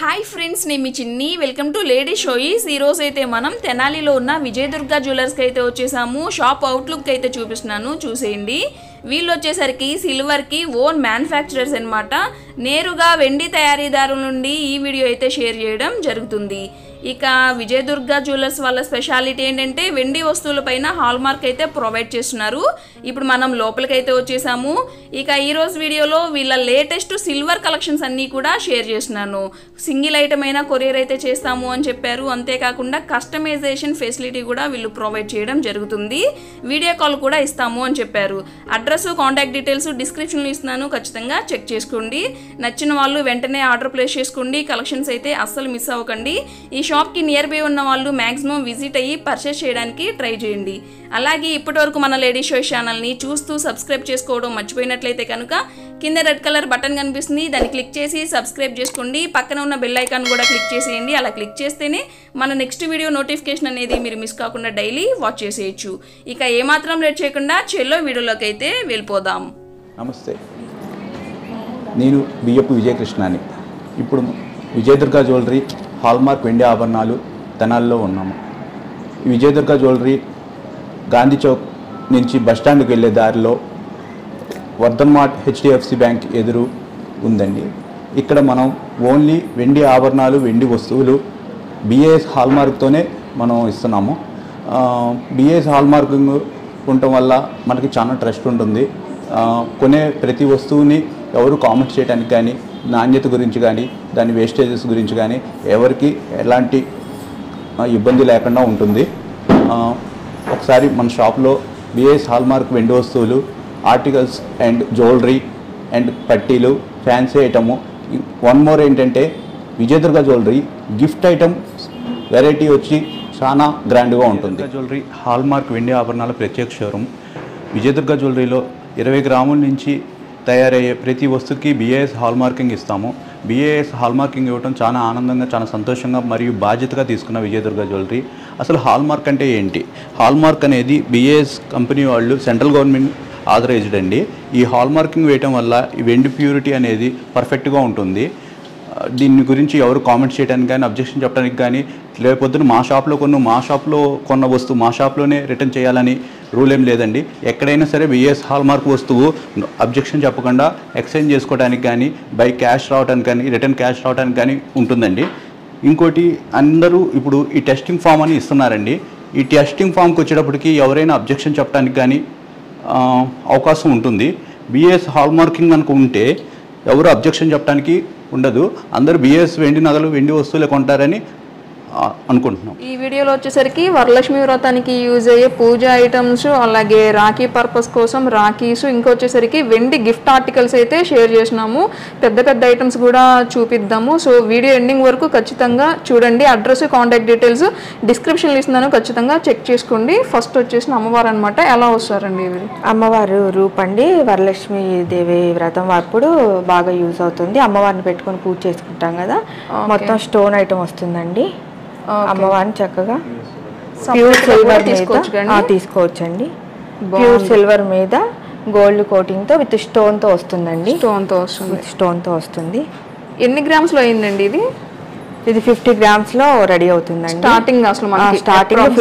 Hi friends, నేను మీ Chinni. Welcome to lady షోయిస్. ఈరోజు అయితే మనం తెనాలిలో ఉన్న విజయదుర్గ జ్యువెలర్స్కి అయితే వచ్చేసాము. షాప్ అవుట్లుక్ అయితే చూపిస్తున్నాను, చూసేయండి. వీళ్ళు వచ్చేసరికి సిల్వర్కి ఓన్ మ్యానుఫ్యాక్చరర్స్ అనమాట. నేరుగా వెండి తయారీదారుల నుండి ఈ వీడియో అయితే షేర్ చేయడం జరుగుతుంది. ఇక విజయదుర్గ జ్యువెలర్స్ వాళ్ళ స్పెషాలిటీ ఏంటంటే వెండి వస్తువులపైన హాల్మార్క్ అయితే ప్రొవైడ్ చేస్తున్నారు. ఇప్పుడు మనం లోపలికైతే వచ్చేసాము. ఇక ఈరోజు వీడియోలో వీళ్ళ లేటెస్ట్ సిల్వర్ కలెక్షన్స్ అన్నీ కూడా షేర్ చేస్తున్నాను. సింగిల్ ఐటమ్ అయినా కొరియర్ అయితే చేస్తాము అని చెప్పారు. అంతేకాకుండా కస్టమైజేషన్ ఫెసిలిటీ కూడా వీళ్ళు ప్రొవైడ్ చేయడం జరుగుతుంది. వీడియో కాల్ కూడా ఇస్తాము అని చెప్పారు. అడ్రస్, కాంటాక్ట్ డీటెయిల్స్ డిస్క్రిప్షన్లో ఇస్తున్నాను, ఖచ్చితంగా చెక్ చేసుకోండి. నచ్చిన వాళ్ళు వెంటనే ఆర్డర్ ప్లేస్ చేసుకోండి. కలెక్షన్స్ అయితే అస్సలు మిస్ అవ్వకండి. ఈ షాప్కి నియర్ బై ఉన్న వాళ్ళు మ్యాక్సిమం విజిట్ అయ్యి పర్చేస్ చేయడానికి ట్రై చేయండి. అలాగే ఇప్పటివరకు మన లేడీ షో ఛానల్ని చూస్తూ సబ్స్క్రైబ్ చేసుకోవడం మర్చిపోయినట్లయితే కనుక కింద రెడ్ కలర్ బటన్ కనిపిస్తుంది, దాన్ని క్లిక్ చేసి సబ్స్క్రైబ్ చేసుకోండి. పక్కన ఉన్న బెల్ ఐకాన్ కూడా క్లిక్ చేసేయండి. అలా క్లిక్ చేస్తేనే మన నెక్స్ట్ వీడియో నోటిఫికేషన్ అనేది మీరు మిస్ కాకుండా డైలీ వాచ్ చేసేయచ్చు. ఇక ఏమాత్రం లేట్ చేయకుండా చెల్లో వీడియోలోకి అయితే వెళ్ళిపోదాం. నమస్తే, నేను బియ్యపు విజయకృష్ణని. ఇప్పుడు విజయదుర్గ జ్యువెలరీ హాల్మార్క్ వెండి ఆభరణాలు తెనాలిలో ఉన్నాము. ఈ విజయదుర్గ జ్యువెలరీ గాంధీ చౌక్ నుంచి బస్టాండ్కి వెళ్ళే దారిలో వర్ధన్ మార్ట్ హెచ్డిఎఫ్సి బ్యాంక్ ఎదురు ఉందండి. ఇక్కడ మనం ఓన్లీ వెండి ఆభరణాలు, వెండి వస్తువులు బిఏఎస్ హాల్మార్క్తోనే మనం ఇస్తున్నాము. బిఏఎస్ హాల్మార్కింగ్ ఉండటం వల్ల మనకి చాలా ట్రస్ట్ ఉంటుంది. కొనే ప్రతి వస్తువుని ఎవరు కామెంట్ చేయడానికి కానీ, నాణ్యత గురించి కానీ, దాని వేస్టేజెస్ గురించి కానీ ఎవరికి ఎలాంటి ఇబ్బంది లేకుండా ఉంటుంది. ఒకసారి మన షాప్లో బిఏఎస్ హాల్మార్క్ వెండి వస్తువులు, ఆర్టికల్స్ అండ్ జ్యువెలరీ అండ్ పట్టీలు, ఫ్యాన్సీ ఐటము. వన్ మోర్ ఏంటంటే Vijayadurga jewellery gift item variety వచ్చి చాలా గ్రాండ్గా ఉంటుంది. జ్యువెలరీ హాల్మార్క్ వెండి ఆభరణాల ప్రత్యేక షోరూమ్. విజయదుర్గ జ్యువెలరీలో 20 గ్రాముల నుంచి తయారయ్యే ప్రతి వస్తువుకి బిఏఎస్ హాల్మార్కింగ్ ఇస్తాము. బిఏఎస్ హాల్మార్కింగ్ ఇవ్వడం చాలా ఆనందంగా, చాలా సంతోషంగా మరియు బాధ్యతగా తీసుకున్న విజయదుర్గ జ్యువెలరీ. అసలు హాల్మార్క్ అంటే ఏంటి? హాల్మార్క్ అనేది బిఏఎస్ కంపెనీ వాళ్ళు సెంట్రల్ గవర్నమెంట్ ఆథరైజ్డ్ అండి. ఈ హాల్మార్కింగ్ వేయటం వల్ల ఈ వెండి ప్యూరిటీ అనేది పర్ఫెక్ట్గా ఉంటుంది. దీని గురించి ఎవరు కామెంట్ చేయడానికి కానీ, అబ్జెక్షన్ చెప్పడానికి కానీ, లేకపోతే మా షాప్లో కొన్న వస్తువు మా షాప్లోనే రిటర్న్ చేయాలని రూల్ ఏం లేదండి. ఎక్కడైనా సరే బిఏఎస్ హాల్మార్క్ వస్తువు అబ్జెక్షన్ చెప్పకుండా ఎక్స్చేంజ్ చేసుకోవడానికి కానీ, బై క్యాష్ రావడానికి కానీ, రిటర్న్ క్యాష్ రావడానికి కానీ ఉంటుందండి. ఇంకోటి, అందరూ ఇప్పుడు ఈ టెస్టింగ్ ఫామ్ అని ఇస్తున్నారండి. ఈ టెస్టింగ్ ఫామ్కి వచ్చేటప్పటికి ఎవరైనా అబ్జెక్షన్ చెప్పడానికి కానీ అవకాశం ఉంటుంది. బిఏఎస్ హాల్మార్కింగ్ అనుకుంటే ఎవరు అబ్జెక్షన్ చెప్పడానికి ఉండదు. అందరూ బిఏఎస్ వెండి నగలు, వెండి వస్తువులే కొంటారని అనుకుంటున్నాం. ఈ వీడియోలో వచ్చేసరికి వరలక్ష్మి వ్రతానికి యూజ్ అయ్యే పూజ ఐటమ్స్, అలాగే రాఖీ పర్పస్ కోసం రాఖీస్, ఇంకొచ్చేసరికి వెండి గిఫ్ట్ ఆర్టికల్స్ అయితే షేర్ చేసినాము. పెద్ద పెద్ద ఐటమ్స్ కూడా చూపిద్దాము. సో వీడియో ఎండింగ్ వరకు ఖచ్చితంగా చూడండి. అడ్రస్, కాంటాక్ట్ డీటెయిల్స్ డిస్క్రిప్షన్లో ఇస్తున్నాను, ఖచ్చితంగా చెక్ చేసుకోండి. ఫస్ట్ వచ్చేసిన అమ్మవారు అనమాట. ఎలా వస్తారండి ఇవి? అమ్మవారు రూపండి. వరలక్ష్మి దేవి వ్రతం అప్పుడు బాగా యూజ్ అవుతుంది. అమ్మవారిని పెట్టుకొని పూజ చేసుకుంటాం కదా, మొత్తం స్టోన్ ఐటమ్ వస్తుందండి. అమ్మవారిని చక్కగా ప్యూర్ సిల్వర్ మీద తీసుకోవచ్చండి. ప్యూర్ సిల్వర్ మీద గోల్డ్ కోటింగ్ తో విత్ స్టోన్ తో వస్తుందండి. స్టోన్ తో వస్తుంది. ఎన్ని గ్రామ్స్ లో అయిందండి ఇది? ఇది 50 గ్రామ్స్ లో రెడీ అవుతుందండి. స్టార్టింగ్ అసలు స్టార్టింగ్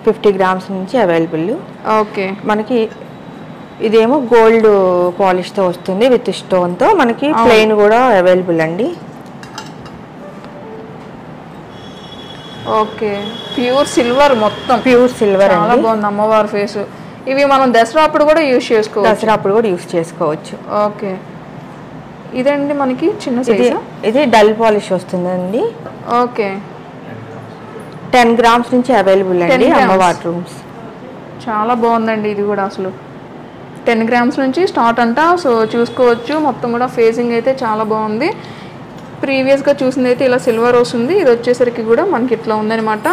50 గ్రామ్స్ నుంచి అవైలబుల్. ఓకే, మనకి ఇదేమో గోల్డ్ పాలిష్ తో వస్తుంది విత్ స్టోన్ తో. మనకి ప్లెయిన్ కూడా అవైలబుల్ అండి. ఓకే, ప్యూర్ సిల్వర్, మొత్తం ప్యూర్ సిల్వర్. చాలా బాగుంది అమ్మవారి ఫేస్. ఇవి మనం దసరా అప్పుడు కూడా యూజ్ చేసుకోవచ్చు. ఓకే, ఇదండి మనకి చిన్న సైజ్. ఇది డల్ పాలిష్ వస్తుందండి. ఓకే, 10 గ్రామ్స్ నుంచి అవైలబుల్ అండి అమ్మవారి రూమ్స్. చాలా బాగుందండి ఇది కూడా. అసలు 10 గ్రామ్స్ నుంచి స్టార్ట్ అంట. సో చూసుకోవచ్చు, మొత్తం కూడా ఫేసింగ్ అయితే చాలా బాగుంది. ప్రీవియస్గా చూసింది అయితే ఇలా సిల్వర్ వస్తుంది. ఇది వచ్చేసరికి కూడా మనకి ఇట్లా ఉందన్నమాట.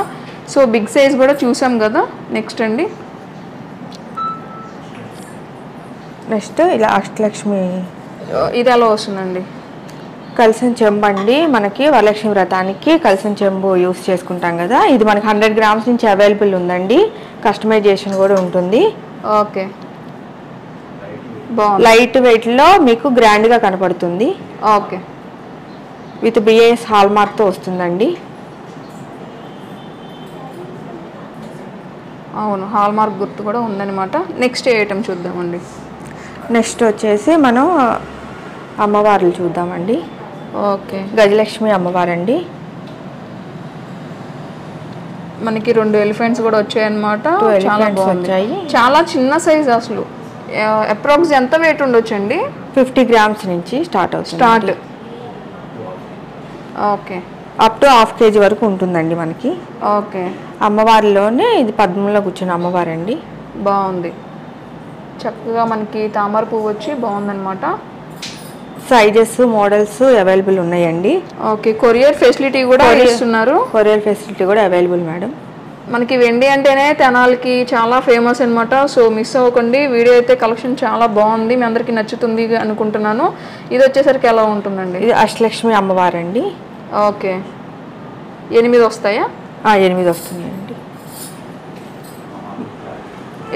సో బిగ్ సైజ్ కూడా చూసాం కదా. నెక్స్ట్ అండి, నెక్స్ట్ ఇలా అష్టలక్ష్మి. ఇది ఎలా వస్తుందండి? కలసం చెంబు అండి. మనకి వరలక్ష్మి వ్రతానికి కలసం చెంబు యూస్ చేసుకుంటాం కదా, ఇది మనకి 100 గ్రామ్స్ నుంచి అవైలబుల్ ఉందండి. కస్టమైజేషన్ కూడా ఉంటుంది. ఓకే, లైట్ వెయిట్లో మీకు గ్రాండ్గా కనపడుతుంది. ఓకే, విత్ బిఏఎస్ హాల్ మార్క్తో వస్తుందండి. అవును, హాల్ మార్క్ గుర్తు కూడా ఉందన్నమాట. నెక్స్ట్ ఏ ఐటమ్ చూద్దామండి. నెక్స్ట్ వచ్చేసి మనం అమ్మవార్లు చూద్దామండి. ఓకే, గజలక్ష్మి అమ్మవారండి. మనకి 2 ఎలిఫెంట్స్ కూడా వచ్చాయన్నమాట. చాలా వచ్చాయి. చాలా చిన్న సైజ్ అసలు. అప్రాక్స్ ఎంత వెయిట్ ఉండొచ్చండి? 50 గ్రామ్స్ నుంచి స్టార్ట్ అవుతుంది. ఓకే, అప్ టు ½ kg వరకు ఉంటుందండి మనకి. ఓకే, అమ్మవారిలోనే ఇది పద్మంలో కూర్చున్న అమ్మవారండి. బాగుంది. చక్కగా మనకి తామర పువ్వు వచ్చి బాగుందన్నమాట. సైజెస్ మోడల్స్ అవైలబుల్ ఉన్నాయండి. ఓకే, కొరియర్ ఫెసిలిటీ కూడా ఇస్తున్నారు. కొరియర్ ఫెసిలిటీ కూడా అవైలబుల్ మేడం. మనకి వెండి అంటేనే తెనాలికి చాలా ఫేమస్ అనమాట. సో మిస్ అవ్వకండి. వీడియో అయితే కలెక్షన్ చాలా బాగుంది, మీ అందరికీ నచ్చుతుంది అనుకుంటున్నాను. ఇది వచ్చేసరికి ఎలా ఉంటుందండి? ఇది అష్టలక్ష్మి అమ్మవారండి. ఓకే, 8 వస్తాయా? 8 వస్తున్నాయండి.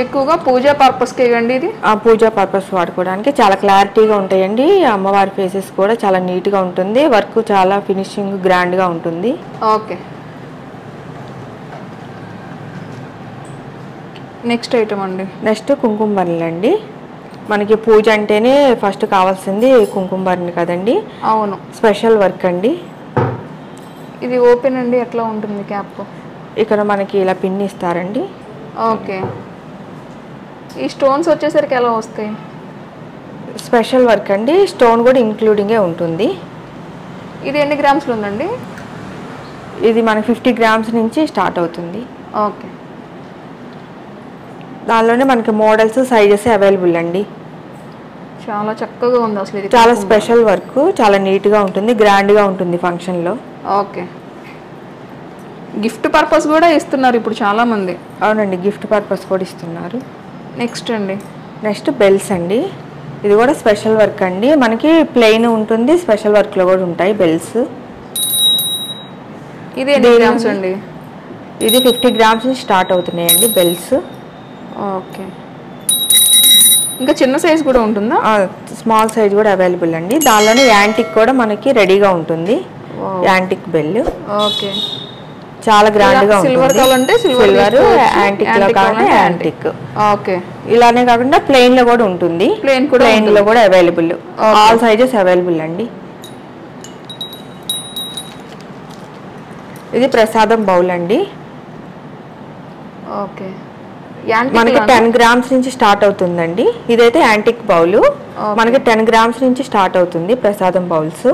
ఎక్కువగా పూజా పర్పస్కి ఇవ్వండి. ఇది పూజా పర్పస్ వాడుకోవడానికి చాలా క్లారిటీగా ఉంటాయండి. అమ్మవారి ఫేసెస్ కూడా చాలా నీట్గా ఉంటుంది. వర్క్ చాలా ఫినిషింగ్ గ్రాండ్గా ఉంటుంది. ఓకే, నెక్స్ట్ ఐటమ్ అండి. నెక్స్ట్ కుంకుమ బర్రెలు అండి. మనకి పూజ అంటేనే ఫస్ట్ కావాల్సింది కుంకుమ బర్రెలు కదండి. అవును, స్పెషల్ వర్క్ అండి. ఇది ఓపెన్ అండి, ఎట్లా ఉంటుంది క్యాప్? ఇక్కడ మనకి ఇలా పిన్ ఇస్తారండి. ఓకే, ఈ స్టోన్స్ వచ్చేసరికి ఎలా వస్తాయి? స్పెషల్ వర్క్ అండి. స్టోన్ కూడా ఇంక్లూడింగే ఉంటుంది. ఇది ఎన్ని గ్రామ్స్లో ఉందండి? ఇది మనకి 50 గ్రామ్స్ నుంచి స్టార్ట్ అవుతుంది. ఓకే, దానిలోనే మనకి మోడల్స్ సైజెస్ అవైలబుల్ అండి. చాలా చక్కగా ఉంది అసలు. ఇది చాలా స్పెషల్ వర్క్, చాలా నీట్గా ఉంటుంది, గ్రాండ్గా ఉంటుంది ఫంక్షన్లో. ఓకే, గిఫ్ట్ పర్పస్ కూడా ఇస్తున్నారు ఇప్పుడు చాలామంది. అవునండి, గిఫ్ట్ పర్పస్ కూడా ఇస్తున్నారు. నెక్స్ట్ అండి. నెక్స్ట్ బెల్స్ అండి. ఇది కూడా స్పెషల్ వర్క్ అండి. మనకి ప్లెయిన్ ఉంటుంది, స్పెషల్ వర్క్లో కూడా ఉంటాయి బెల్స్. ఇది ఎన్ని గ్రామ్స్ అండి? ఇది 50 గ్రామ్స్ నుంచి స్టార్ట్ అవుతున్నాయండి బెల్స్. ఓకే, ఇంకా చిన్న సైజ్ కూడా ఉంటుందా? స్మాల్ సైజ్ కూడా అవైలబుల్ అండి. దానిలోనే యాంటిక్ కూడా మనకి రెడీగా ఉంటుంది. Antique bell. ఓకే, చాలా గ్రాండ్ గా సిల్వర్ కావాలంటే సిల్వర్, యాంటిక్ లో కావాలంటే యాంటిక్. ఓకే, ఇలానే కాకుండా ప్లెయిన్ లో కూడా ఉంటుంది. ప్లెయిన్ లో కూడా అవైలబుల్. ఆల్ సైజెస్ అవైలబుల్ అండి. ఇది ప్రసాదం బౌల్ అండి. ఓకే, మనకి 10 గ్రామ్స్ నుంచి స్టార్ట్ అవుతుందండి. ఇదైతే యాంటిక్ బౌల్. మనకి 10 గ్రామ్స్ నుంచి స్టార్ట్ అవుతుంది ప్రసాదం బౌల్స్.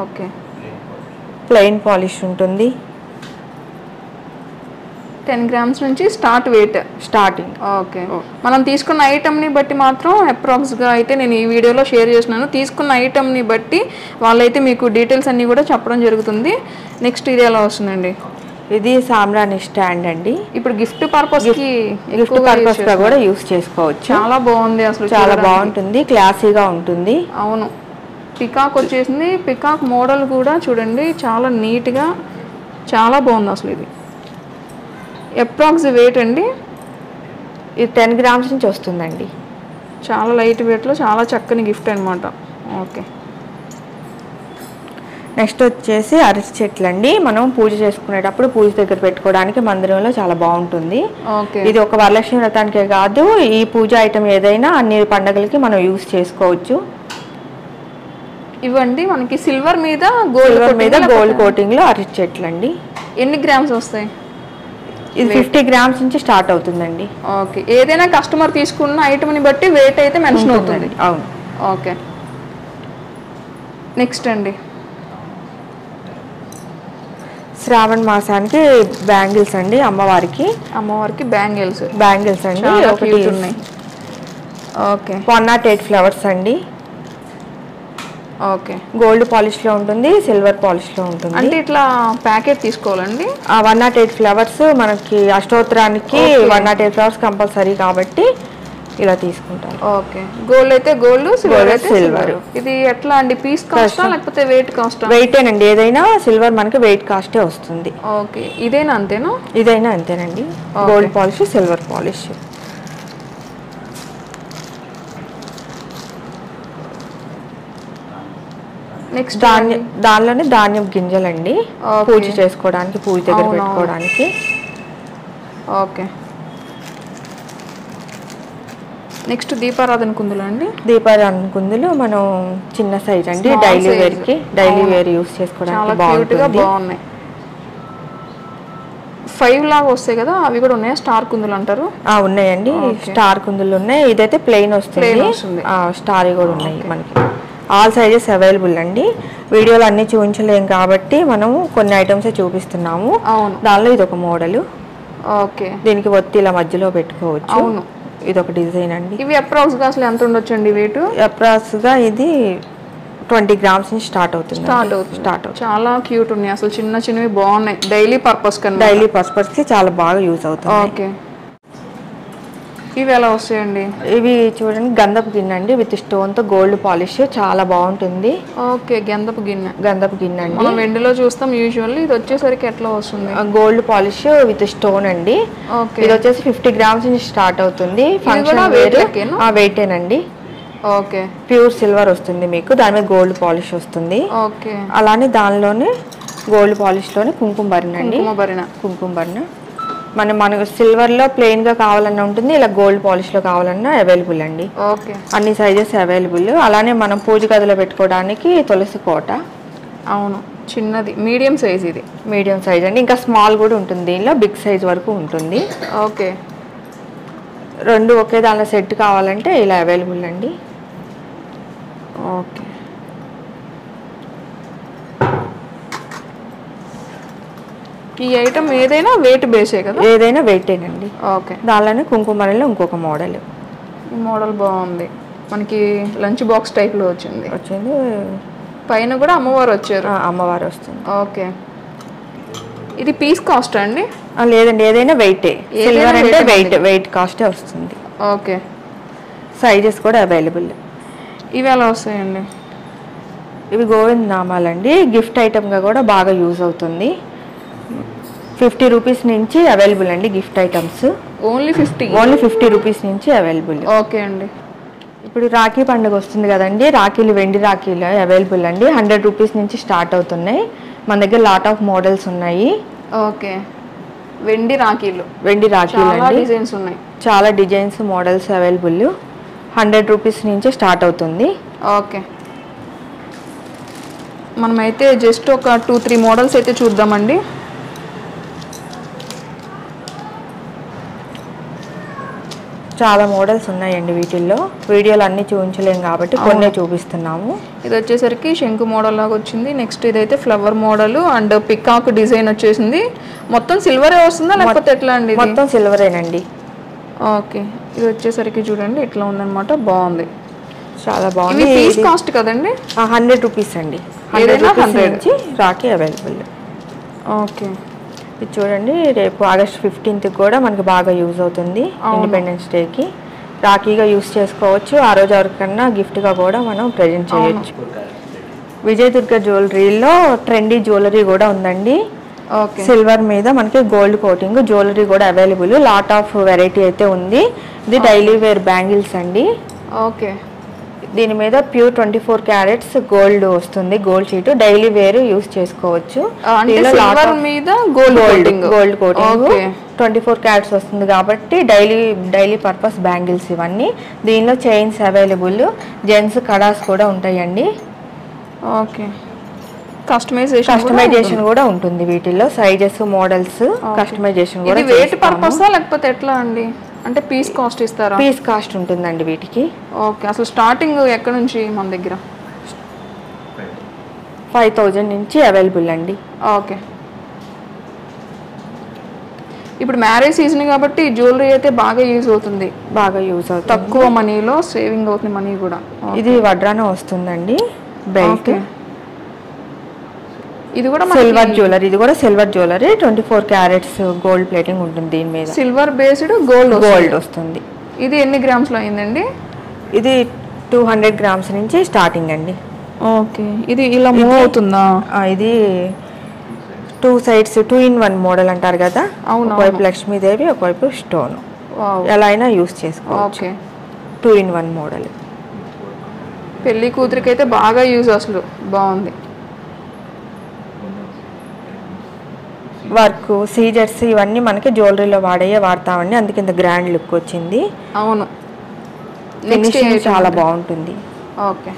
ఓకే, ప్లెయిన్ పాలిష్ ఉంటుంది. 10 గ్రామ్స్ నుంచి స్టార్ట్ వెయిట్ స్టార్టింగ్. ఓకే, మనం తీసుకున్న ఐటమ్ని బట్టి మాత్రం అప్రాక్స్గా అయితే నేను ఈ వీడియోలో షేర్ చేస్తున్నాను. తీసుకున్న ఐటమ్ని బట్టి వాళ్ళైతే మీకు డీటెయిల్స్ అన్నీ కూడా చెప్పడం జరుగుతుంది. నెక్స్ట్ ఇది ఎలా వస్తుందండి? ఇది సామ్రాణి స్టాండ్ అండి. ఇప్పుడు గిఫ్ట్ పర్పస్కి గిఫ్ట్ పర్పస్గా కూడా యూస్ చేసుకోవచ్చు. చాలా బాగుంది అసలు, చాలా బాగుంటుంది, క్లాసీగా ఉంటుంది. అవును, పికాక్ వచ్చేసింది. పికాక్ మోడల్ కూడా చూడండి, చాలా నీట్గా చాలా బాగుంది అసలు. ఇది అప్రాక్స్ వెయిట్ అండి? ఇది 10 గ్రామ్స్ నుంచి వస్తుందండి. చాలా లైట్ వెయిట్లో చాలా చక్కని గిఫ్ట్ అనమాట. ఓకే, నెక్స్ట్ వచ్చేసి అరటి చెట్లు అండి. మనం పూజ చేసుకునేటప్పుడు పూజ దగ్గర పెట్టుకోవడానికి మందిరంలో చాలా బాగుంటుంది. ఇది ఒక వరలక్ష్మి వ్రతానికే కాదు, ఈ పూజ ఐటమ్ ఏదైనా అన్ని పండగలకి మనం యూస్ చేసుకోవచ్చు. ఇవ్వండి మనకి సిల్వర్ మీద గోల్డ్ కోటింగ్ లో అరటి చెట్లు అండి. ఎన్ని గ్రామ్స్ వస్తాయి? ఇది 50 గ్రామ్స్ నుంచి స్టార్ట్ అవుతుందండి. ఓకే, ఏదైనా కస్టమర్ తీసుకున్న ఐటమ్ని బట్టి వెయిట్ అయితే మెన్షన్ అవుతుంది. అవును. ఓకే, నెక్స్ట్ అండి. శ్రావణ మాసానికి బ్యాంగిల్స్ అండి. అమ్మవారికి బ్యాంగిల్స్ అండి. ఒకటి ఉన్నాయి. ఓకే, 108 ఫ్లవర్స్ అండి. ఓకే, గోల్డ్ పాలిష్ లో ఉంటుంది, సిల్వర్ పాలిష్ లో ఉంటుంది. అంటే ఇట్లా ప్యాకెట్ తీసుకోవాలండి? 108 ఫ్లవర్స్ మనకి అష్టోత్తరానికి 108 ఫ్లవర్స్ కంపల్సరీ కాబట్టి ఇలా తీసుకుంటారు. ఓకే, గోల్డ్ అయితే గోల్డ్, సిల్వర్ అయితే సిల్వర్. ఇది ఎట్లా అండి? పీస్ కాస్టా లేకపోతే వెయిట్ కాస్టా? వెయిటేనండి. ఏదైనా సిల్వర్ మనకి వెయిట్ కాస్టే వస్తుంది. ఓకే, ఇదైనా అంతేనా? ఇదైనా అంతేనండి. Gold polish, silver polish. Next దానిలోనే ధాన్యం గింజలండి, పూజ చేసుకోవడానికి, పూజ దగ్గర పెట్టుకోవడానికి. ఓకే. నెక్స్ట్ దీపారాధన కుందులు అండి. దీపారాధన కుందులు మనం చిన్న సైజ్ అండి, డైలీ వేర్ యూస్ చేసుకోవడానికి బాగున్నాయి. 5 లాగా వస్తాయి కదా, అవి కూడా ఉన్నాయా? స్టార్ కుందులు అంటారు. ఉన్నాయండి, స్టార్ కుందులు ఉన్నాయి. ఇదైతే ప్లెయిన్ వస్తుంది, స్టార్ కూడా ఉన్నాయి మనకి. ఆల్ సైజెస్ అవైలబుల్ అండి. వీడియోలో అన్ని చూపించలేం కాబట్టి మనము కొన్ని ఐటమ్స్ చూపిస్తున్నాము. దానిలో ఇది ఒక మోడల్. ఓకే. దీనికి ఒత్తి ఇలా మధ్యలో పెట్టుకోవచ్చు. అవును, ఇది ఒక డిజైన్ అండి. ఇవి అప్రాక్స్గా అసలు ఎంత ఉండొచ్చు అండి వెయిట్? అప్రాక్స్గా ఇది 20 గ్రామ్స్ నుంచి స్టార్ట్ అవుతుంది. చాలా క్యూట్ ఉన్నాయి అసలు, చిన్నవి బాగున్నాయి. డైలీ పర్పస్ కి చాలా బాగా యూజ్ అవుతుంది. ఓకే. ఇవి ఎలా వస్తాయండి? ఇవి చూడండి, గంధపు గిన్నె అండి, విత్ స్టోన్ తో గోల్డ్ పాలిష్, చాలా బాగుంటుంది. ఓకే. గంధపు గిన్నె అండి. మనం వెండిలో చూస్తాం యూజువల్లీ, ఇది వచ్చేసరికి ఎట్లా వస్తుంది? గోల్డ్ పాలిష్ విత్ స్టోన్ అండి. ఇది వచ్చేసి 50 గ్రామ్స్ నుంచి స్టార్ట్ అవుతుంది. వెయిటేనండి. ఓకే. ప్యూర్ సిల్వర్ వస్తుంది మీకు, దాని మీద గోల్డ్ పాలిష్ వస్తుంది. ఓకే. అలానే దానిలోనే గోల్డ్ పాలిష్ లోనే కుంకుమ భరణ అండి. కుంకుమ భరణ మనకు సిల్వర్ లో ప్లెయిన్ గా కావాలన్నా ఉంటుంది, ఇలా గోల్డ్ పాలిష్ లో కావాలన్నా అవైలబుల్ అండి. ఓకే. అన్ని సైజెస్ అవైలబుల్. అలానే మనం పూజ గదిలో పెట్టుకోవడానికి తులసి కోట. అవును, చిన్నది మీడియం సైజ్. ఇది మీడియం సైజ్ అండి, ఇంకా స్మాల్ కూడా ఉంటుంది, దీనిలో బిగ్ సైజ్ వరకు ఉంటుంది. ఓకే. రెండు ఒకే దానిలో సెట్ కావాలంటే ఇలా అవైలబుల్ అండి. ఓకే. ఈ ఐటమ్ ఏదైనా వెయిట్ బేసే కదా? ఏదైనా వెయిటేనండి. ఓకే. దానిలోనే కుంకుమలో ఇంకొక మోడల్. ఈ మోడల్ బాగుంది, మనకి లంచ్ బాక్స్ టైప్లో వచ్చింది. పైన కూడా అమ్మవారు వచ్చారు. అమ్మవారు వస్తుంది. ఓకే. ఇది పీస్ కాస్ట్ అండి? లేదండి, ఏదైనా వెయిటే. సిల్వర్ అంటే వెయిట్ కాస్టే వస్తుంది. ఓకే. సైజెస్ కూడా అవైలబుల్. ఇవి ఎలా వస్తాయండి? ఇవి గోవింద్ నామాలండి, గిఫ్ట్ ఐటమ్గా కూడా బాగా యూజ్ అవుతుంది. 50 రూపీస్ నుంచి అవైలబుల్ అండి గిఫ్ట్ ఐటమ్స్. ఓన్లీ 50 రూపీస్ నుంచి అవైలబుల్. ఓకే అండి. ఇప్పుడు రాఖీ పండుగ వస్తుంది కదండి, రాఖీలు, వెండి రాఖీలు అవైలబుల్ అండి. 100 రూపీస్ నుంచి స్టార్ట్ అవుతున్నాయి. మన దగ్గర లాట్ ఆఫ్ మోడల్స్ ఉన్నాయి. ఓకే. వెండి రాఖీలు అండి, డిజైన్స్ ఉన్నాయి, చాలా డిజైన్స్ మోడల్స్ అవైలబుల్. 100 రూపీస్ నుంచి స్టార్ట్ అవుతుంది. ఓకే. మనమైతే జస్ట్ ఒక 2-3 మోడల్స్ అయితే చూద్దామండి. చాలా మోడల్స్ ఉన్నాయండి వీటిల్లో, వీడియోలు అన్ని చూపించలేం కాబట్టి కొన్ని చూపిస్తున్నాము. ఇది వచ్చేసరికి శంకు మోడల్ లాగా వచ్చింది. నెక్స్ట్ ఇదైతే flower model and peacock design వచ్చేసింది. మొత్తం సిల్వరే వస్తుందా లేకపోతే ఎట్లా అండి? మొత్తం సిల్వరేనండి. ఓకే. ఇది వచ్చేసరికి చూడండి ఇట్లా ఉందన్నమాట, బాగుంది, చాలా బాగుంది. పీస్ కాస్ట్ కదండి? 100 రూపీస్ అండి. 100 నుంచి రాఖీ అవైలబుల్. ఓకే. ఇది చూడండి, రేపు ఆగస్ట్ 15th కూడా మనకి బాగా యూజ్ అవుతుంది. ఇండిపెండెన్స్ డేకి రాఖీగా యూజ్ చేసుకోవచ్చు. ఆ రోజు ఎవరికన్నా గిఫ్ట్గా కూడా మనం ప్రజెంట్ చేయొచ్చు. విజయదుర్గ జ్యువెలరీలో ట్రెండీ జ్యువెలరీ కూడా ఉందండి. సిల్వర్ మీద మనకి గోల్డ్ కోటింగ్ జ్యువెలరీ కూడా అవైలబుల్. లాట్ ఆఫ్ వెరైటీ అయితే ఉంది. ఇది డైలీ వేర్ బ్యాంగిల్స్ అండి. ఓకే. దీని మీద ప్యూర్ 24 క్యారెట్స్ గోల్డ్ వస్తుంది, gold sheet. Daily wear use చేసుకోవచ్చు. గోల్డ్ కోటింగ్ 24 క్యారెట్స్ వస్తుంది కాబట్టి డైలీ పర్పస్ బ్యాంగిల్స్ ఇవన్నీ. దీనిలో చైన్స్ అవైలబుల్, జెంట్స్ కడాస్ కూడా ఉంటాయండి. ఓకే. కస్టమైజేషన్ కూడా ఉంటుంది వీటిల్లో. సైజెస్, మోడల్స్, కస్టమైజేషన్ కూడా. వెయిట్ పర్పసా లేకపోతే ఎట్లా అండి? అంటే పీస్ కాస్ట్ ఇస్తారా? పీస్ కాస్ట్ ఉంటుందండి వీటికి. ఓకే. అసలు స్టార్టింగ్ ఎక్కడ నుంచి మన దగ్గర? 5000 నుంచి అవైలబుల్ అండి. ఓకే. ఇప్పుడు మ్యారేజ్ సీజన్ కాబట్టి జ్యువెలరీ అయితే బాగా యూజ్ అవుతుంది. తక్కువ మనీలో సేవింగ్ అవుతుంది మనీ కూడా. ఇది వడ్రాన వస్తుందండి బెల్ట్. ఇది కూడా సిల్వర్ జ్యువెలరీ. ఇది కూడా silver jewellery, 24 carats gold plating ఉంటుంది దీని మీద. సిల్వర్ బేస్డ్ గోల్డ్ వస్తుంది. ఇది ఎన్ని గ్రామ్స్ లో అయిందండి? ఇది 200 గ్రామ్స్ నుంచి స్టార్టింగ్ అండి. ఓకే. ఇది ఇలా మూవ్ అవుతుందా? ఇది 2 సైడ్స్ 2-in-1 మోడల్ అంటారు కదా. ఒకవైపు లక్ష్మీదేవి, ఒకవైపు స్టోన్. ఎలా అయినా యూస్ చేసుకోవచ్చు. 2-in-1 model. పెళ్లి కూతురికి అయితే బాగా యూజ్ అసలు బాగుంది. వర్క్ సీజర్స్ ఇవన్నీ మనకి జ్యువెలరీలో వాడతామండి, అందుకే ఇంత గ్రాండ్ లుక్ వచ్చింది. అవును, ఫినిషింగ్ చాలా బాగుంటుంది. ఓకే.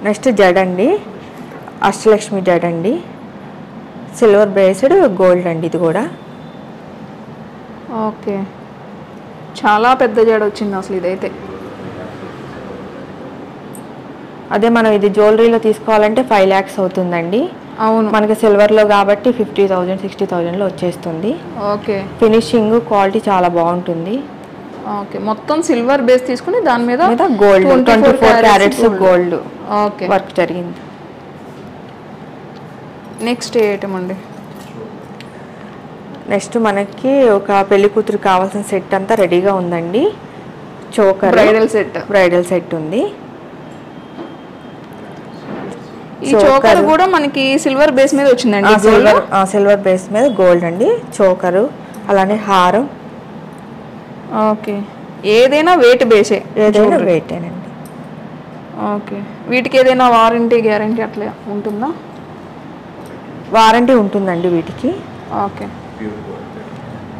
నెక్స్ట్ జడ్ అండి, అష్టలక్ష్మి జడ్ అండి, సిల్వర్ బేస్డ్ గోల్డ్ అండి ఇది కూడా. ఓకే, చాలా పెద్ద జడ వచ్చింది అసలు ఇదైతే. అదే మనం ఇది జ్యువెలరీలో తీసుకోవాలంటే 5 lakhs అవుతుందండి. అవును, మనకి సిల్వర్లో కాబట్టి 50,000 60,000లో వచ్చేస్తుంది. ఓకే. ఫినిషింగ్ క్వాలిటీ చాలా బాగుంటుంది. ఓకే, మొత్తం సిల్వర్ బేస్ తీసుకుని దాని మీద gold 24 carats gold okay work జరిగింది. నెక్స్ట్ ఏ ఐటమ్ అండి? నెక్స్ట్ మనకి ఒక పెళ్లి కూతురు కావాల్సిన సెట్ అంతా రెడీగా ఉందండి. చోకర్ బ్రైడల్ సెట్ ఉంది. ఈ చోకర్ కూడా మనకి సిల్వర్ బేస్ మీద వచ్చిందండి. సిల్వర్ బేస్ మీద గోల్డ్ అండి చోకరు, అలానే హారం. ఓకే, ఏదైనా వెయిట్ బేసే, ఏదైనా వెయిటేనండి. ఓకే, వీటికి ఏదైనా వారంటీ గ్యారంటీ అట్లా ఉంటుందా? వారంటీ ఉంటుందండి వీటికి. ఓకే,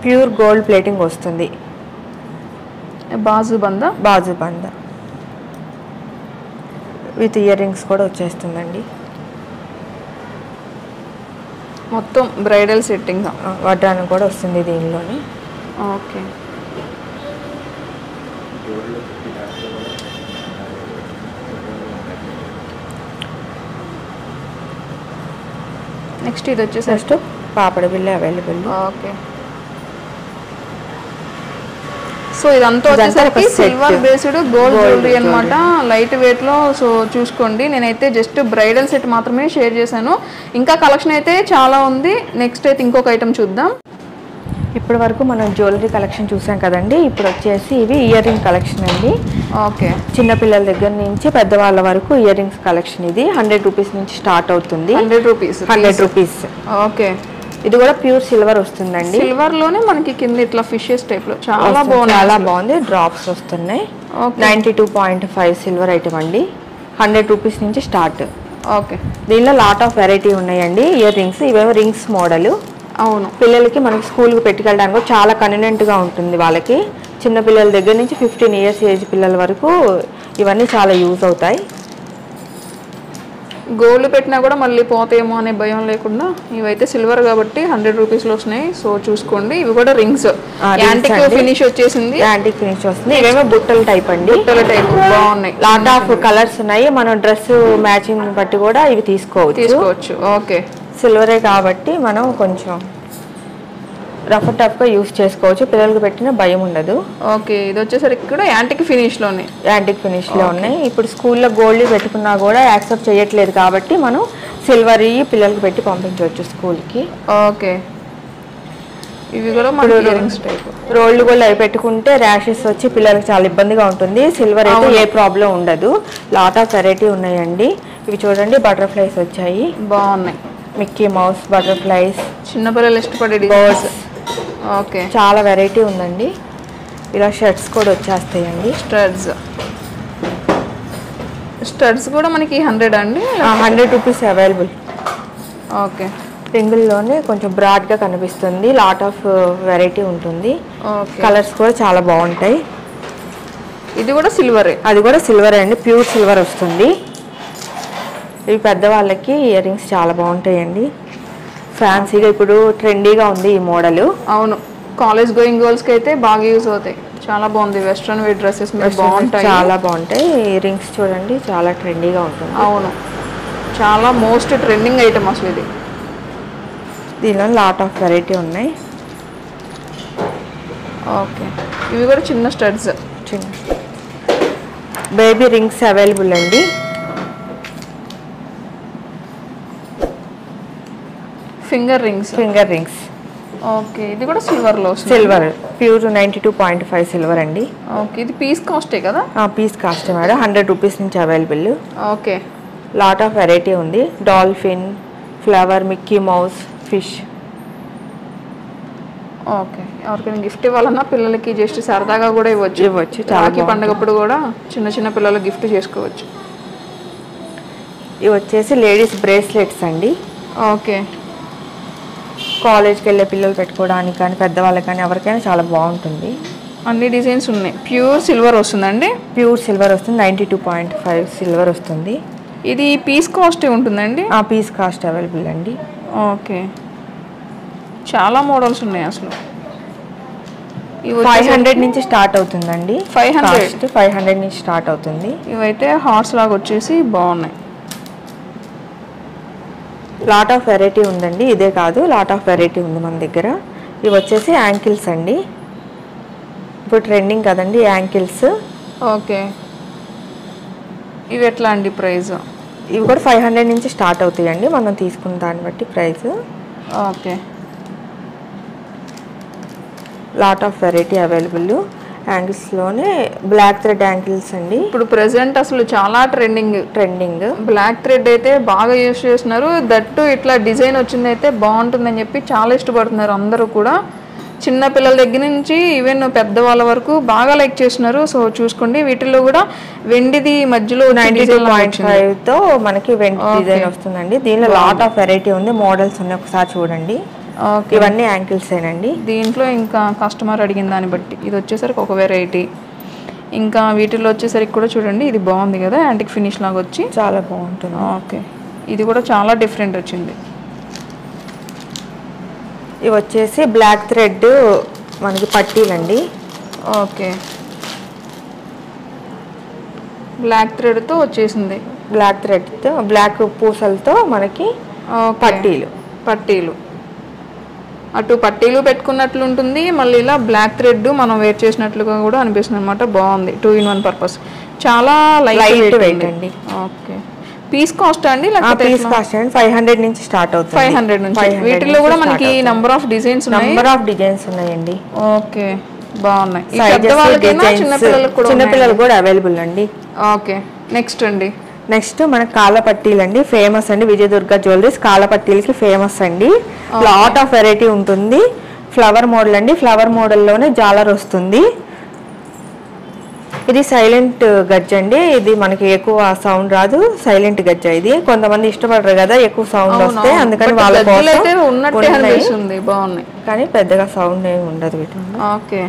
ప్యూర్ గోల్డ్ ప్లేటింగ్ వస్తుంది. బాజుబంద విత్ ఇయర్ రింగ్స్ కూడా వచ్చేస్తుందండి. మొత్తం బ్రైడల్ సెట్టింగ్, వడ్డానం కూడా వస్తుంది దీనిలోనే. ఓకే, నెక్స్ట్ ఇది వచ్చేసి నెక్స్ట్ పాపడ బిళ్ళ అవైలబుల్. ఓకే, సో ఇదంతా వచ్చేసరికి సిల్వర్ బేస్డ్ గోల్డ్ జ్యువెలరీ అనమాట, లైట్ వెయిట్ లో. సో చూసుకోండి, నేనైతే జస్ట్ బ్రైడల్ సెట్ మాత్రమే షేర్ చేశాను, ఇంకా కలెక్షన్ అయితే చాలా ఉంది. నెక్స్ట్ అయితే ఇంకొక ఐటమ్ చూద్దాం. ఇప్పటి వరకు మనం జ్యువెలరీ కలెక్షన్ చూసాం కదండి, ఇప్పుడు వచ్చేసి ఇవి ఇయర్ రింగ్ కలెక్షన్ అండి. ఓకే, చిన్నపిల్లల దగ్గర నుంచి పెద్దవాళ్ళ వరకు ఇయర్ రింగ్స్ కలెక్షన్. ఇది 100 రూపీస్ నుంచి స్టార్ట్ అవుతుంది. 100 రూపీస్. ఓకే, ఇది కూడా ప్యూర్ సిల్వర్ వస్తుందండి. సిల్వర్ లోనే మనకి కింద ఇట్లా ఫిషెస్ టైప్ లో చాలా బాగుంది. డ్రాప్స్ వస్తున్నాయి. 92.5 సిల్వర్ ఐటమ్ అండి. 100 రూపీస్ నుంచి స్టార్ట్. ఓకే, దీనిలో లాట్ ఆఫ్ వెరైటీ ఉన్నాయండి ఇయర్ రింగ్స్. ఇవేమో రింగ్స్ మోడల్. అవును, పిల్లలకి మనకి స్కూల్కి పెట్టుకెళ్ళడానికి చాలా కన్వీనియంట్గా ఉంటుంది వాళ్ళకి. చిన్న పిల్లల దగ్గర నుంచి 15 years ఏజ్ పిల్లల వరకు ఇవన్నీ చాలా యూజ్ అవుతాయి. గోల్డ్ పెట్టినా కూడా మళ్ళీ పోతాయేమో అనే భయం లేకుండా ఇవైతే సిల్వర్ కాబట్టి 100 రూపీస్లో వస్తున్నాయి. సో చూసుకోండి, ఇవి కూడా రింగ్స్ యాంటిక్ ఫినిష్ వచ్చేసింది. యాంటిక్ ఫినిష్ వస్తుంది. ఇవేమో బుట్టల టైప్ అండి. బుట్టల టైప్ బాగున్నాయి. లాట్ ఆఫ్ కలర్స్ ఉన్నాయి. మనం డ్రెస్ మ్యాచింగ్ బట్టి కూడా ఇవి తీసుకోవచ్చు. ఓకే, సిల్వరే కాబట్టి మనం కొంచెం రఫ్ టఫ్గా యూస్ చేసుకోవచ్చు. పిల్లలకి పెట్టిన భయం ఉండదు. ఓకే, ఇది వచ్చేసరికి కూడా యాంటిక్ ఫినిష్లో ఉన్నాయి. ఇప్పుడు స్కూల్లో గోల్డ్ పెట్టుకున్నా కూడా యాక్సెప్ట్ చేయట్లేదు కాబట్టి మనం సిల్వర్ పిల్లలకి పెట్టి పంపించవచ్చు స్కూల్కి. ఓకే, ఇవి కూడా రోల్డ్ గోల్డ్ అవి పెట్టుకుంటే ర్యాషెస్ వచ్చి పిల్లలకి చాలా ఇబ్బందిగా ఉంటుంది. సిల్వర్ అయితే ఏ ప్రాబ్లం ఉండదు. లాట్ ఆఫ్ వెరైటీ ఉన్నాయండి. ఇవి చూడండి, బటర్ఫ్లైస్ వచ్చాయి, బాగున్నాయి. మిక్కీ మౌస్, బటర్ఫ్లైస్, చిన్నపిల్లలు ఇష్టపడే డిజైన్స్. ఓకే, చాలా వెరైటీ ఉందండి. ఇలా షర్ట్స్ కూడా వచ్చేస్తాయండి. స్టడ్స్ కూడా మనకి 100 అండి. 100 రూపీస్ అవైలబుల్. ఓకే, రింగుల్లోనే కొంచెం బ్రాడ్గా కనిపిస్తుంది. లాట్ ఆఫ్ వెరైటీ ఉంటుంది. కలర్స్ కూడా చాలా బాగుంటాయి. ఇది కూడా సిల్వరే. అది కూడా సిల్వరే అండి, ప్యూర్ సిల్వర్ వస్తుంది. ఇవి పెద్దవాళ్ళకి ఇయర్ రింగ్స్ చాలా బాగుంటాయండి. ఫ్యాన్సీగా ఇప్పుడు ట్రెండీగా ఉంది ఈ మోడల్. అవును, కాలేజ్ గోయింగ్ గర్ల్స్కి అయితే బాగా యూజ్ అవుతాయి. చాలా బాగుంది. వెస్ట్రన్ వేర్ డ్రెస్సెస్ బాగుంటాయి, చాలా బాగుంటాయి. ఇయర్ రింగ్స్ చూడండి, చాలా ట్రెండీగా ఉంటుంది. అవును, చాలా మోస్ట్ ట్రెండింగ్ ఐటమ్ అసలు ఇది. దీనిలో లాట్ ఆఫ్ వెరైటీ ఉన్నాయి. ఓకే, ఇవి కూడా చిన్న స్టడ్స్. బేబీ రింగ్స్ అవైలబుల్ అండి. Finger rings. ఓకే, ఇది కూడా సిల్వర్ ప్యూర్ 92.5 సిల్వర్ అండి. ఓకే, ఇది పీస్ కాస్టే కదా? Piece cost madam. 100 రూపీస్ నుంచి available. Okay, lot of variety ఉంది. Dolphin, flower, Mickey Mouse, fish. Okay, ఎవరికైనా గిఫ్ట్ ఇవ్వాలన్నా పిల్లలకి జస్ట్ సరదాగా కూడా ఇవ్వచ్చు. రాఖీ పండుగప్పుడు కూడా చిన్న చిన్న పిల్లలు గిఫ్ట్ చేసుకోవచ్చు. ఇవి వచ్చేసి లేడీస్ బ్రేస్లెట్స్ అండి. ఓకే, కాలేజ్కి వెళ్ళే పిల్లలు పెట్టుకోవడానికి కానీ పెద్దవాళ్ళకి కానీ ఎవరికైనా చాలా బాగుంటుంది. అన్ని డిజైన్స్ ఉన్నాయి. ప్యూర్ సిల్వర్ వస్తుందండి. ప్యూర్ సిల్వర్ వస్తుంది. 92.5 సిల్వర్ వస్తుంది. ఇది పీస్ కాస్ట్ ఉంటుందండి? ఆ పీస్ కాస్ట్ అవైలబుల్ అండి. ఓకే, చాలా మోడల్స్ ఉన్నాయి అసలు. 500 నుంచి స్టార్ట్ అవుతుందండి. 500 నుంచి స్టార్ట్ అవుతుంది. ఇవైతే హార్స్ లాగా వచ్చేసి బాగున్నాయి. లాట్ ఆఫ్ వెరైటీ ఉందండి. ఇదే కాదు, లాట్ ఆఫ్ వెరైటీ ఉంది మన దగ్గర. ఇవి వచ్చేసి యాంకిల్స్ అండి. ఇప్పుడు ట్రెండింగ్ కదండి యాంకిల్స్. ఓకే, ఇవి ఎట్లా అండి ప్రైస్? ఇవి కూడా 500 నుంచి స్టార్ట్ అవుతాయండి, మనం తీసుకున్న దాన్ని బట్టి price. Okay, lot of variety available. యాంగిల్స్లోనే బ్లాక్ థ్రెడ్ యాంగిల్స్ అండి. ఇప్పుడు ప్రెసెంట్ అసలు చాలా ట్రెండింగ్ బ్లాక్ థ్రెడ్ అయితే బాగా యూజ్ చేస్తున్నారు. దట్టు ఇట్లా డిజైన్ వచ్చింది అయితే బాగుంటుందని చెప్పి చాలా ఇష్టపడుతున్నారు అందరూ కూడా. చిన్న పిల్లల దగ్గర నుంచి ఈవెన్ పెద్దవాళ్ళ వరకు బాగా లైక్ చేస్తున్నారు. సో చూసుకోండి, వీటిల్లో కూడా వెండిది మధ్యలో 92.5తో మనకి వెండి డిజైన్ వస్తుందండి. దీనిలో లాట్ ఆఫ్ వెరైటీ ఉంది, మోడల్స్ ఉన్నాయి, ఒకసారి చూడండి. ఇవన్నీ యాంకిల్స్ ఏనండి. దీంట్లో ఇంకా కస్టమర్ అడిగిన దాన్ని బట్టి ఇది వచ్చేసరికి ఒక వెరైటీ. ఇంకా వీటిల్లో వచ్చేసరికి కూడా చూడండి, ఇది బాగుంది కదా, యాంటిక్ ఫినిష్ లాగా వచ్చి చాలా బాగుంటుంది. ఓకే, ఇది కూడా చాలా డిఫరెంట్ వచ్చింది. ఇవి వచ్చేసి బ్లాక్ థ్రెడ్ మనకి పట్టీలండి. ఓకే, బ్లాక్ థ్రెడ్తో వచ్చేసింది. బ్లాక్ థ్రెడ్తో బ్లాక్ పూసలతో మనకి పట్టీలు అటు పట్టీలు పెట్టుకున్నట్లు ఉంటుంది, మళ్ళీ ఇలా బ్లాక్ థ్రెడ్ మనం వేర్ చేసినట్లుగా కూడా అనిపిస్తుంది అనమాట. బాగుంది, 2-in-1 పర్పస్. చాలా లైట్ వెయిట్ అండి. ఓకే, పీస్ కాస్ట్ అండి? పీస్ కాస్ట్ అండి 500 నుంచి స్టార్ట్ అవుతుంది. 500 నుంచి. వీటిలో కూడా మనకి నంబర్ ఆఫ్ డిజైన్స్ ఉన్నాయండి. ఓకే, బాగున్నాయి. చిన్నపిల్లలు కూడా అవైలబుల్ అండి. ఓకే, నెక్స్ట్ అండి. నెక్స్ట్ మనకి కాళ్ళపట్టీలు అండి, ఫేమస్ అండి. విజయదుర్గ జ్యువెలరీస్ కాళ్ళపట్టీలకి ఫేమస్ అండి. లాట్ ఆఫ్ వెరైటీ ఉంటుంది. ఫ్లవర్ మోడల్ అండి. ఫ్లవర్ మోడల్లోనే జాలర్ వస్తుంది. ఇది సైలెంట్ గజ్జ అండి. ఇది మనకి ఎక్కువ సౌండ్ రాదు, సైలెంట్ గజ్జ. ఇది కొంతమంది ఇష్టపడరు కదా ఎక్కువ సౌండ్ వస్తే, అందుకని వాళ్ళ బాగున్నాయి కానీ పెద్దగా సౌండ్ ఏమి ఉండదు వీటిలో. ఓకే,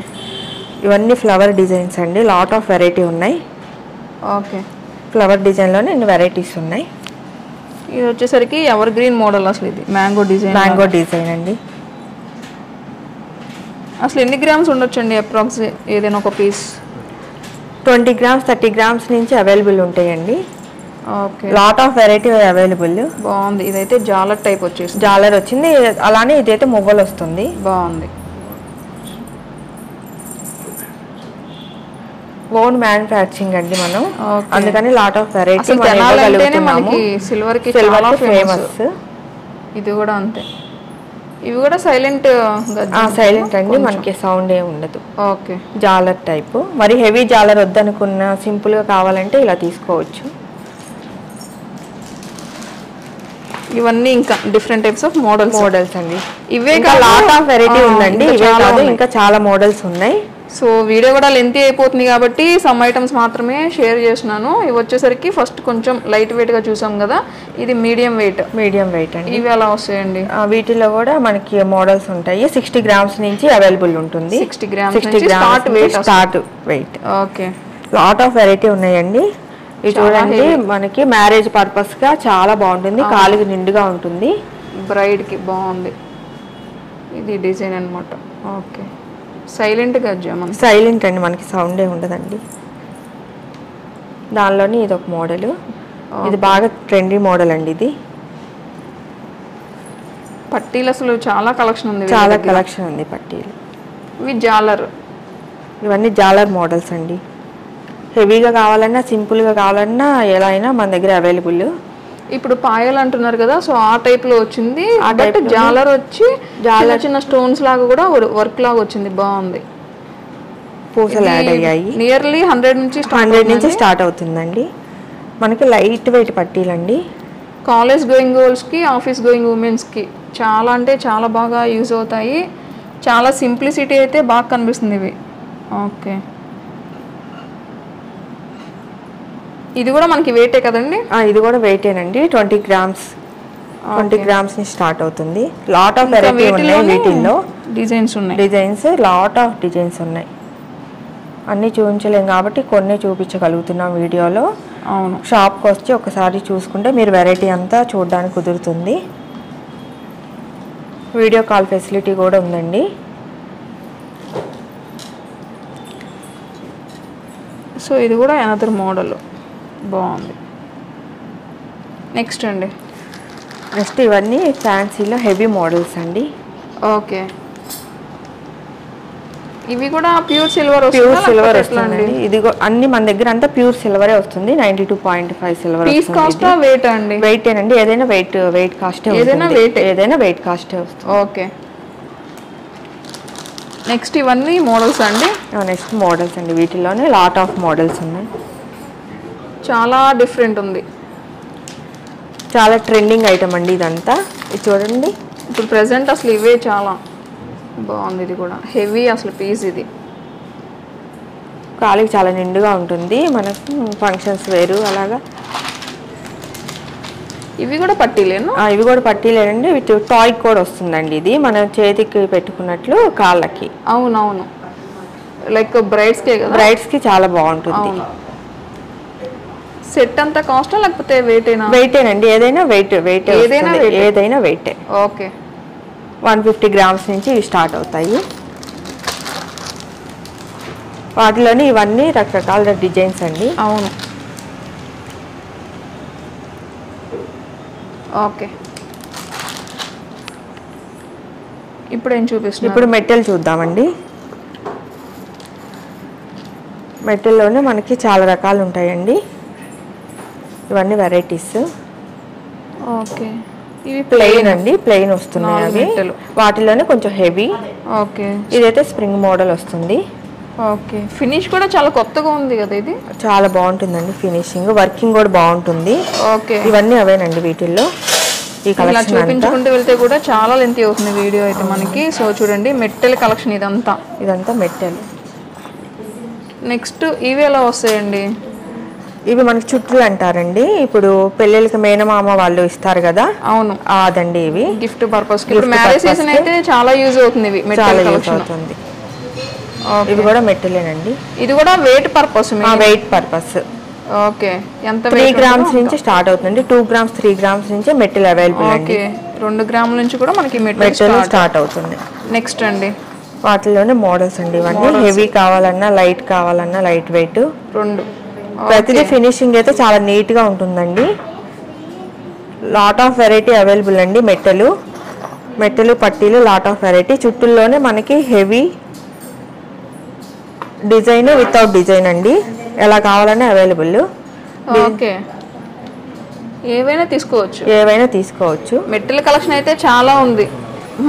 ఇవన్నీ ఫ్లవర్ డిజైన్స్ అండి. లాట్ ఆఫ్ వెరైటీ ఉన్నాయి. ఓకే, ఫ్లవర్ డిజైన్లోనే ఇన్ని వెరైటీస్ ఉన్నాయి. ఇది వచ్చేసరికి ఎవర్ గ్రీన్ మోడల్. అసలు ఇది మ్యాంగో డిజైన్ అండి. అసలు ఎన్ని గ్రామ్స్ ఉండొచ్చు అండి అప్రాక్స్ ఏదైనా ఒక పీస్? 20 grams 30 grams నుంచి అవైలబుల్ ఉంటాయండి. Okay, lot of variety available. బాగుంది. ఇదైతే జాలర్ టైప్ వచ్చేసి జాలర్ వచ్చింది. అలానే ఇదైతే మువ్వలు వస్తుంది. బాగుంది. ఓన్ మ్యానుఫ్యాక్చరింగ్ అండి మనం, అందుకని లాట్ ఆఫ్ వెరైటీ సిల్వర్ కి ఫేమస్. ఇది కూడా అంతే. ఇవి కూడా సైలెంట్ అండి, మనకి సౌండ్ ఏమి ఉండదు. ఓకే, జాలర్ టైప్. మరి హెవీ జాలర్ వద్దనుకున్న సింపుల్ గా కావాలంటే ఇలా తీసుకోవచ్చు. ఇవన్నీ ఇంకా డిఫరెంట్ టైప్స్ ఆఫ్ మోడల్స్ అండి. ఇవే లాట్ ఆఫ్ వెరైటీ ఉందండి. ఇవే కాదు, ఇంకా చాలా మోడల్స్ ఉన్నాయి. సో వీడియో కూడా లెంతీ అయిపోతుంది కాబట్టి సమ్ ఐటమ్స్ మాత్రమే షేర్ చేస్తున్నాను. ఇవి వచ్చేసరికి ఫస్ట్ కొంచెం లైట్ వెయిట్ గా చూసాం కదా, ఇది మీడియం వెయిట్ అండి. ఇవి ఎలా వస్తాయండి? వీటిలో కూడా మనకి మోడల్స్ ఉంటాయి. 60 grams నుంచి అవైలబుల్ ఉంటుంది. 60 grams start weight. Okay, lot of variety ఉన్నాయండి. ఇది చూడండి, మనకి మ్యారేజ్ పర్పస్ గా చాలా బాగుంటుంది. కాలుకి నిండుగా ఉంటుంది. బ్రైడ్ కి బాగుంది. ఇది డిజైన్ అన్నమాట. ఓకే, సైలెంట్ అండి, మనకి సౌండ్ ఏ ఉండదండి. దానిలోని ఇది ఒక మోడల్. ఇది బాగా ట్రెండీ మోడల్ అండి. ఇది పట్టీలు అసలు చాలా కలెక్షన్ ఉంది. పట్టీలు ఇవి జాలర్. ఇవన్నీ జాలర్ మోడల్స్ అండి. హెవీగా కావాలన్నా సింపుల్ గా కావాలన్నా ఎలా అయినా మన దగ్గర అవైలబుల్. ఇప్పుడు పాయలు అంటున్నారు కదా, సో ఆ టైప్ లో వచ్చింది. బట్ జాలర్ వచ్చి చిన్న స్టోన్స్ లాగా కూడా వర్క్ లాగా వచ్చింది. బాగుంది. పూసలు యాడ్ అయ్యాయి. నియర్లీ 100 నుంచి స్టార్ట్ అవుతుందండి. మనకి లైట్ వెయిట్ పట్టీలండి. కాలేజ్ గోయింగ్ గర్ల్స్ కి, ఆఫీస్ గోయింగ్ ఉమెన్స్ కి చాలా అంటే చాలా బాగా యూజ్ అవుతాయి. చాలా సింప్లిసిటీ అయితే బాగా కనిపిస్తుంది ఇవి. ఓకే, ఇది కూడా మనకి వెయిటే కదండి? ఇది కూడా వెయిటేనండి. 20 grams 20 grams నుంచి స్టార్ట్ అవుతుంది. లాట్ ఆఫ్ వెరైటీ ఉన్నాయి వీటిల్లో. డిజైన్స్ లాట్ ఆఫ్ డిజైన్స్ ఉన్నాయి. అన్నీ చూపించలేం కాబట్టి కొన్ని చూపించగలుగుతున్నాం వీడియోలో. అవును, షాప్కి వచ్చి ఒకసారి చూసుకుంటే మీరు వెరైటీ అంతా చూడడానికి కుదురుతుంది. వీడియో కాల్ ఫెసిలిటీ కూడా ఉందండి. సో ఇది కూడా అనదర్ మోడల్ బాగుంది. నెక్స్ట్ అండి, నెక్స్ట్ ఇవన్నీ ఫ్యాన్సీలో హెవీ మోడల్స్ అండి. ఓకే, ఇవి కూడా ప్యూర్ సిల్వర్ వస్తుంది. ఇది అన్ని మన దగ్గర అంతా ప్యూర్ సిల్వరే వస్తుంది. 92.5 సిల్వర్. పీస్ కాస్ట్ వెయిట్ అండి? వెయిటేనండి. ఏదైనా వెయిట్ కాస్ట్, ఏదైనా వెయిట్ కాస్ట్ వస్తుంది. ఓకే, నెక్స్ట్ ఇవన్నీ మోడల్స్ అండి? నెక్స్ట్ మోడల్స్ అండి. వీటిలోనే లాట్ ఆఫ్ మోడల్స్ ఉన్నాయి. చాలా డిఫరెంట్ ఉంది. చాలా ట్రెండింగ్ ఐటమ్ అండి ఇదంతా. ఇది చూడండి, ఇప్పుడు ప్రెసెంట్ అసలు ఇవే చాలా బాగుంది. ఇది కూడా హెవీ అసలు పీస్. ఇది కాలికి చాలా నిండుగా ఉంటుంది. మనకు ఫంక్షన్స్ వేరు అలాగా. ఇవి కూడా పట్టీలేను? ఇవి కూడా పట్టీలేనండి. వీటి టాయ్ కూడా వస్తుందండి. ఇది మన చేతికి పెట్టుకున్నట్లు కాళ్ళకి. అవునవును, లైక్ బ్రైడ్స్కే కదా? బ్రైడ్స్కి చాలా బాగుంటుంది. సెట్ అంతా కాస్ట్ లేకపోతే వెయిటేనండి. ఏదైనా ఏదైనా వెయిటే. ఓకే, 150 grams నుంచి ఇవి స్టార్ట్ అవుతాయి. వాటిలోని ఇవన్నీ రకరకాల డిజైన్స్ అండి. అవును, ఓకే. ఇప్పుడు ఏం చూపిస్తున్నారు? ఇప్పుడు మెటల్ చూద్దామండి. మెటల్లోనే మనకి చాలా రకాలు ఉంటాయండి. ఇవన్నీ వెరైటీస్. ఓకే, ఇవి ప్లెయిన్ అండి. ప్లెయిన్ వస్తున్నాయి అవి. వాటిలోనే కొంచెం హెవీ. ఓకే, ఇదైతే స్ప్రింగ్ మోడల్ వస్తుంది. ఓకే, ఫినిష్ కూడా చాలా కొత్తగా ఉంది కదా? ఇది చాలా బాగుంటుందండి. ఫినిషింగ్, వర్కింగ్ కూడా బాగుంటుంది. ఓకే, ఇవన్నీ అవేనండి వీటిల్లో. ఈ కలెక్షన్ చూపించుకుంటూ వెళ్తే కూడా చాలా లెంత్ అవుతుంది వీడియో అయితే మనకి. సో చూడండి, మెట్టెల్ కలెక్షన్ ఇదంతా మెట్టెల్. నెక్స్ట్ ఇవి ఎలా వస్తాయండి? ఇవి మనకి చుట్టలు అంటారండి. ఇప్పుడు పెళ్ళిళ్ళకి మేనమామ వాళ్ళు ఇస్తారు కదా? అవును, అదండి. ఇవి గిఫ్ట్ పర్పస్. ఇప్పుడు మ్యారేజ్ సీజన్ అయితే చాలా యూజ్ అవుతుంది. ఇవి మెట్టెల్ కలెక్షన్ అవుతుంది. ఇవి కూడా మెట్టలేనండి. ఇది కూడా weight purpose. Weight purpose. Okay, ఎంత? 3 grams నుంచి స్టార్ట్ అవుతుంది. 2 grams 3 grams నుంచి మెట్టల్ అవైలబుల్ అండి. 2 గ్రాముల నుంచి కూడా మనకి మెట్టల్ స్టార్ట్ అవుతుంది. నెక్స్ట్ అండి, వాటిలోనే మోడల్స్ అండి. ఇవన్నీ హెవీ కావాలన్నా లైట్ కావాలన్నా లైట్ వెయిట్. ప్రతిదీ ఫినిషింగ్ అయితే చాలా నీట్ గా ఉంటుందండి. లాట్ ఆఫ్ వెరైటీ అవైలబుల్ అండి. మెట్టలు పట్టీలు లాట్ ఆఫ్ వెరైటీ. చుట్టూల్లోనే మనకి హెవీ డిజైన్ వితౌట్ డిజైన్ అండి. ఎలా కావాలన్నా అవైలబుల్. ఓకే, ఏవైనా తీసుకోవచ్చు. మెట్టల్ కలెక్షన్ అయితే చాలా ఉంది.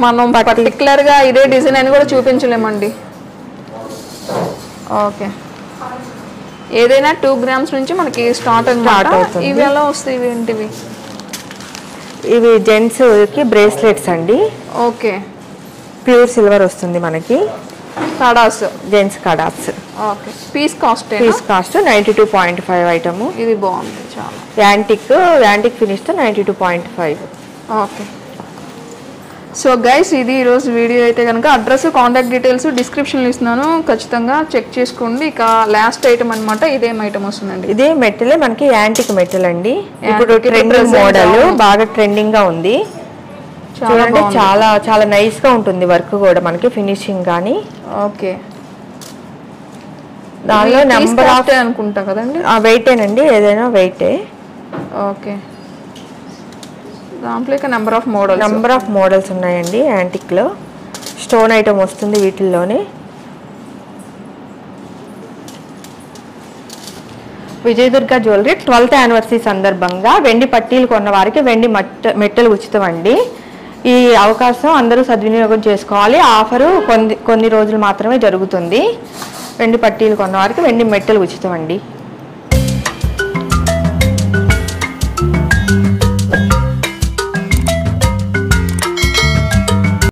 మనం పర్టికులర్ గా ఇదే డిజైన్ అని కూడా చూపించలేమండి. ఓకే, ఏదైనా 2 grams నుంచి మనకి స్టార్ట్ అవుతుంది. ఇవి ఎలా వస్తాయి? ఇవి ఏంటివి? ఇవి జెంట్స్ కి బ్రేస్లెట్స్ అండి. ఓకే, ప్యూర్ సిల్వర్ వస్తుంది మనకి. Kadas, gents kadas. Okay, piece cost 92.5 item. ఇది బాగుంది చాలా. యాంటిక్ ఫినిష్ తో 92.5. ఓకే, సో గైస్ ఇది ఈరోజు వీడియో అయితే కనుక అడ్రస్ కాంటాక్ట్ డీటెయిల్స్ డిస్క్రిప్షన్లో ఇస్తున్నాను, ఖచ్చితంగా చెక్ చేసుకోండి. ఇక లాస్ట్ ఐటమ్ అనమాట. ఇదేం ఐటమ్ వస్తుందండి? ఇదే మెటల్ మనకి యాంటిక్ మెటల్ అండి. ఇప్పుడు ట్రెండింగ్ మోడల్ బాగా ట్రెండింగ్ గా ఉంది. చూడండి, చాలా చాలా నైస్ గా ఉంటుంది వర్క్ కూడా మనకి ఫినిషింగ్ కానీ. ఓకే, దానిలో నెంబర్ ఆఫ్ అనుకుంటా కదండి. వెయిటేనండి, ఏదైనా వెయిటే. ఓకే, దాంట్లో నెంబర్ ఆఫ్ మోడల్స్ ఉన్నాయండి. యాంటిక్ లో స్టోన్ ఐటమ్ వస్తుంది వీటిల్లోనే. విజయదుర్గ జ్యువెలరీ 12th యానివర్సరీ సందర్భంగా వెండి పట్టీలు కొన్న వారికి వెండి మెట్టలు ఉచితం అండి. ఈ అవకాశం అందరూ సద్వినియోగం చేసుకోవాలి. ఆఫరు కొన్ని రోజులు మాత్రమే జరుగుతుంది. వెండి పట్టీలు కొన్న వారికి వెండి మెట్టలు ఉచితం అండి.